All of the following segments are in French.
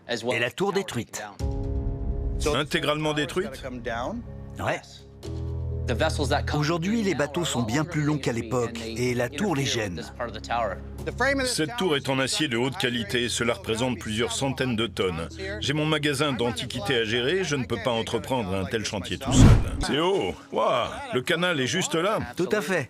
Et la tour détruite. Intégralement détruite? Ouais. Aujourd'hui, les bateaux sont bien plus longs qu'à l'époque et la tour les gêne. Cette tour est en acier de haute qualité, cela représente plusieurs centaines de tonnes. J'ai mon magasin d'antiquités à gérer, je ne peux pas entreprendre un tel chantier tout seul. C'est haut! Waouh! Le canal est juste là? Tout à fait.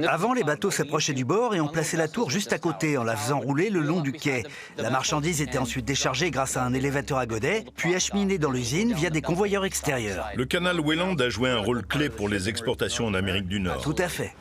Avant, les bateaux s'approchaient du bord et on plaçait la tour juste à côté en la faisant rouler le long du quai. La marchandise était ensuite déchargée grâce à un élévateur à godets, puis acheminée dans l'usine via des convoyeurs extérieurs. Le canal Welland a joué un rôle clé pour les exportations en Amérique du Nord. Tout à fait.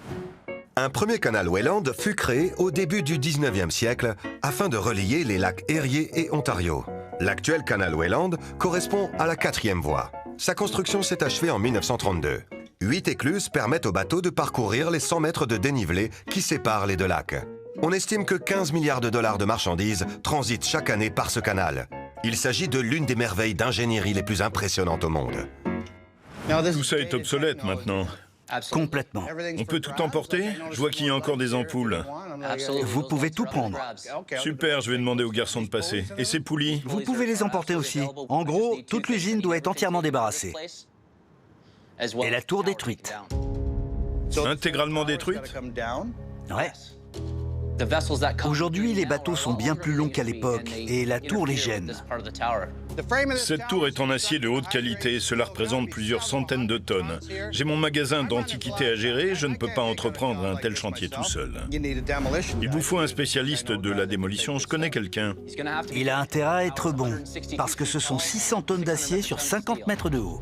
Un premier canal Welland fut créé au début du 19e siècle afin de relier les lacs Erie et Ontario. L'actuel canal Welland correspond à la 4e voie. Sa construction s'est achevée en 1932. 8 écluses permettent aux bateaux de parcourir les 100 mètres de dénivelé qui séparent les deux lacs. On estime que 15 milliards de dollars de marchandises transitent chaque année par ce canal. Il s'agit de l'une des merveilles d'ingénierie les plus impressionnantes au monde. Tout ça est obsolète maintenant. Complètement. On peut tout emporter? Je vois qu'il y a encore des ampoules. Vous pouvez tout prendre. Super, je vais demander aux garçons de passer. Et ces poulies? Vous pouvez les emporter aussi. En gros, toute l'usine doit être entièrement débarrassée. Et la tour détruite. Intégralement détruite? Ouais. Aujourd'hui, les bateaux sont bien plus longs qu'à l'époque et la tour les gêne. Cette tour est en acier de haute qualité, cela représente plusieurs centaines de tonnes. J'ai mon magasin d'antiquités à gérer, je ne peux pas entreprendre un tel chantier tout seul. Il vous faut un spécialiste de la démolition, je connais quelqu'un. Il a intérêt à être bon, parce que ce sont 600 tonnes d'acier sur 50 mètres de haut.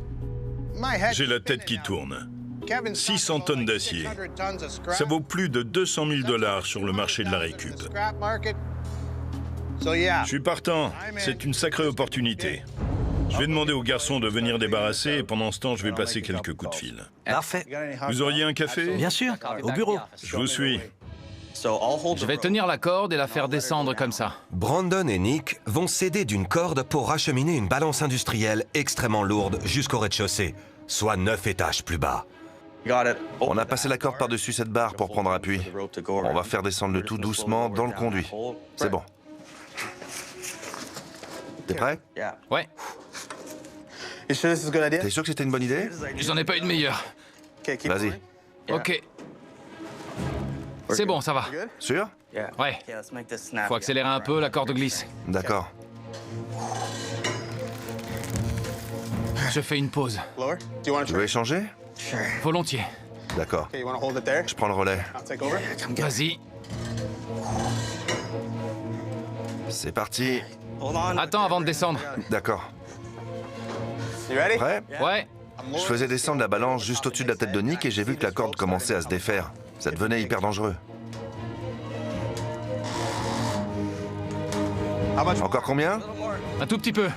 J'ai la tête qui tourne. 600 tonnes d'acier. Ça vaut plus de 200 000 dollars sur le marché de la récup. Je suis partant. C'est une sacrée opportunité. Je vais demander aux garçons de venir débarrasser et pendant ce temps, je vais passer quelques coups de fil. Parfait. Vous auriez un café? Bien sûr, au bureau. Je vous suis. Je vais tenir la corde et la faire descendre comme ça. Brandon et Nick vont s'aider d'une corde pour acheminer une balance industrielle extrêmement lourde jusqu'au rez-de-chaussée, soit 9 étages plus bas. On a passé la corde par-dessus cette barre pour prendre appui. On va faire descendre le tout doucement dans le conduit. C'est bon. T'es prêt? Ouais, T'es sûr que c'était une bonne idée? j'en ai pas une meilleure. Vas-y. Ok. C'est bon, ça va. Sûr? Ouais. Faut accélérer un peu, la corde glisse. D'accord. Je fais une pause. Tu veux échanger? Volontiers. D'accord. Je prends le relais. Vas-y. C'est parti. Attends avant de descendre. D'accord. Prêt? Ouais. Je faisais descendre la balance juste au-dessus de la tête de Nick et j'ai vu que la corde commençait à se défaire. Ça devenait hyper dangereux. Encore combien? Un tout petit peu.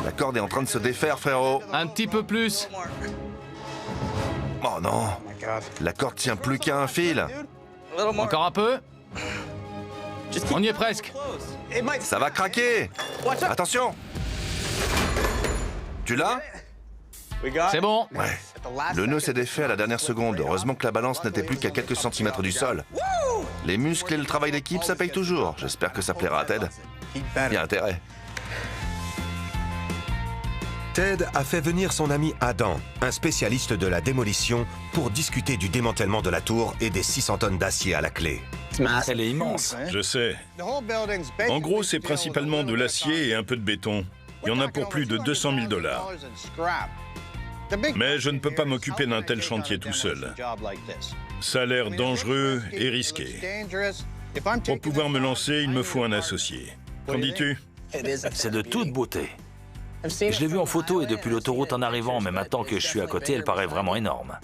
La corde est en train de se défaire, frérot. Un petit peu plus. Oh non. La corde tient plus qu'à un fil. Encore un peu. On y est presque. Ça va craquer. Attention. Tu l'as? C'est bon. Ouais. Le nœud s'est défait à la dernière seconde. Heureusement que la balance n'était plus qu'à quelques centimètres du sol. Les muscles et le travail d'équipe, ça paye toujours. J'espère que ça plaira à Ted. Il y a intérêt. Ted a fait venir son ami Adam, un spécialiste de la démolition, pour discuter du démantèlement de la tour et des 600 tonnes d'acier à la clé. Elle est immense. Je sais. En gros, c'est principalement de l'acier et un peu de béton. Il y en a pour plus de 200 000 dollars. Mais je ne peux pas m'occuper d'un tel chantier tout seul. Ça a l'air dangereux et risqué. Pour pouvoir me lancer, il me faut un associé. Qu'en dis-tu? C'est de toute beauté. Je l'ai vue en photo et depuis l'autoroute en arrivant, mais maintenant que je suis à côté, elle paraît vraiment énorme.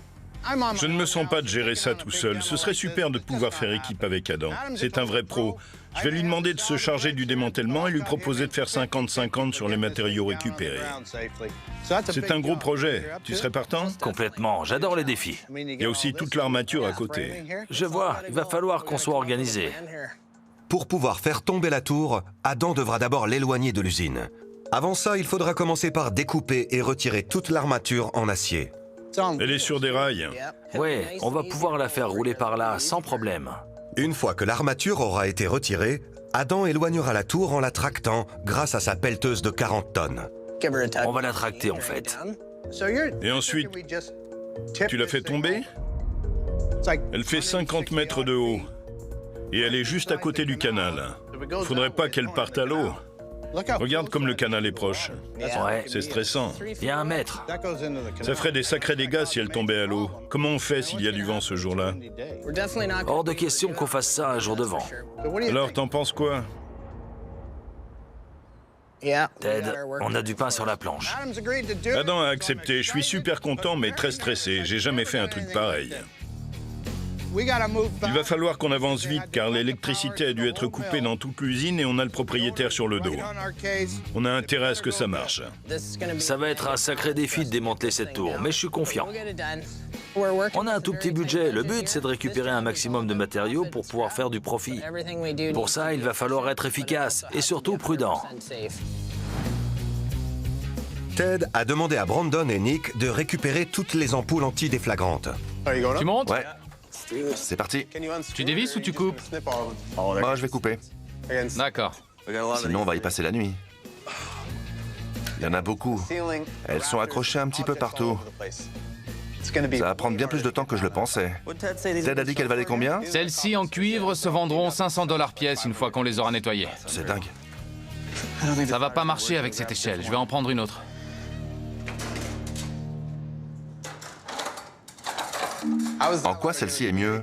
Je ne me sens pas de gérer ça tout seul. Ce serait super de pouvoir faire équipe avec Adam. C'est un vrai pro. Je vais lui demander de se charger du démantèlement et lui proposer de faire 50-50 sur les matériaux récupérés. C'est un gros projet. Tu serais partant? Complètement, j'adore les défis. Il y a aussi toute l'armature à côté. Je vois, il va falloir qu'on soit organisé. Pour pouvoir faire tomber la tour, Adam devra d'abord l'éloigner de l'usine. Avant ça, il faudra commencer par découper et retirer toute l'armature en acier. Elle est sur des rails. Ouais, on va pouvoir la faire rouler par là sans problème. Une fois que l'armature aura été retirée, Adam éloignera la tour en la tractant grâce à sa pelleteuse de 40 tonnes. On va la tracter en fait. Et ensuite, tu l'as fait tomber? Elle fait 50 mètres de haut. Et elle est juste à côté du canal. Faudrait pas qu'elle parte à l'eau. Regarde comme le canal est proche. Ouais, C'est stressant. il y a 1 mètre. Ça ferait des sacrés dégâts si elle tombait à l'eau. Comment on fait s'il y a du vent ce jour-là? Hors de question qu'on fasse ça un jour de vent. Alors, t'en penses quoi? Ted, on a du pain sur la planche. Adam a accepté. Je suis super content, mais très stressé. J'ai jamais fait un truc pareil. Il va falloir qu'on avance vite, car l'électricité a dû être coupée dans toute l'usine et on a le propriétaire sur le dos. On a intérêt à ce que ça marche. Ça va être un sacré défi de démanteler cette tour, mais je suis confiant. On a un tout petit budget. Le but, c'est de récupérer un maximum de matériaux pour pouvoir faire du profit. Pour ça, il va falloir être efficace et surtout prudent. Ted a demandé à Brandon et Nick de récupérer toutes les ampoules antidéflagrantes. Tu montes? Ouais, c'est parti. Tu dévisses ou tu coupes? Moi, je vais couper. D'accord. Sinon, on va y passer la nuit. Il y en a beaucoup. Elles sont accrochées un petit peu partout. Ça va prendre bien plus de temps que je le pensais. Ted a dit qu'elle valait combien? Celles-ci en cuivre se vendront 500 $ pièce une fois qu'on les aura nettoyées. C'est dingue. Ça va pas marcher avec cette échelle. Je vais en prendre une autre. En quoi celle-ci est mieux?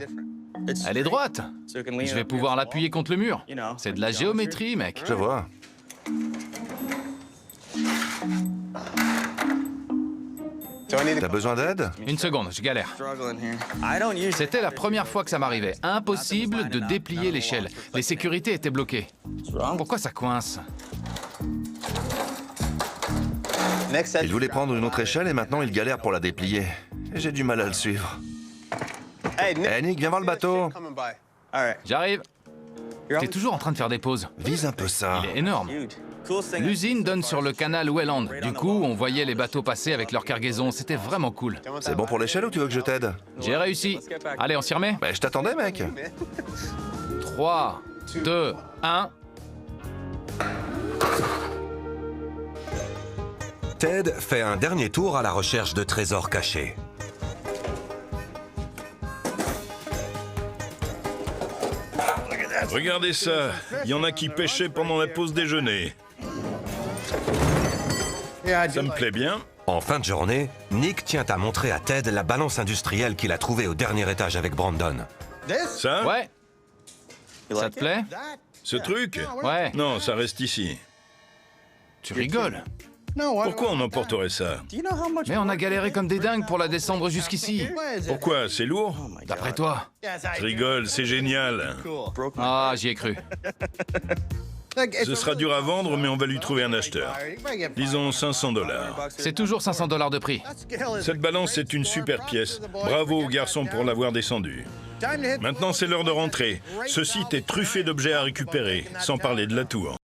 Elle est droite. Je vais pouvoir l'appuyer contre le mur. C'est de la géométrie, mec. Je vois. T'as besoin d'aide? Une seconde, je galère. C'était la première fois que ça m'arrivait. Impossible de déplier l'échelle. Les sécurités étaient bloquées. Pourquoi ça coince? Il voulait prendre une autre échelle et maintenant il galère pour la déplier. Et j'ai du mal à le suivre. Hey Nick, viens voir le bateau. J'arrive. T'es toujours en train de faire des pauses. Vise un peu ça. Il est énorme. L'usine donne sur le canal Welland. Du coup, on voyait les bateaux passer avec leur cargaison. C'était vraiment cool. C'est bon pour l'échelle ou tu veux que je t'aide? J'ai réussi. Allez, on s'y remet? Ben, je t'attendais, mec. 3, 2, 1. Ted fait un dernier tour à la recherche de trésors cachés. Regardez ça. Il y en a qui pêchaient pendant la pause déjeuner. Ça me plaît bien. En fin de journée, Nick tient à montrer à Ted la balance industrielle qu'il a trouvée au dernier étage avec Brandon. Ça? Ouais. Ça te plaît? Ce truc? Ouais. Non, ça reste ici. Tu rigoles. Pourquoi on emporterait ça? Mais on a galéré comme des dingues pour la descendre jusqu'ici. Pourquoi? C'est lourd? D'après toi? Je rigole, c'est génial. Ah, j'y ai cru. Ce sera dur à vendre, mais on va lui trouver un acheteur. Disons 500 $. C'est toujours 500 $ de prix. Cette balance est une super pièce. Bravo aux garçons pour l'avoir descendue. Maintenant, c'est l'heure de rentrer. Ce site est truffé d'objets à récupérer, sans parler de la tour.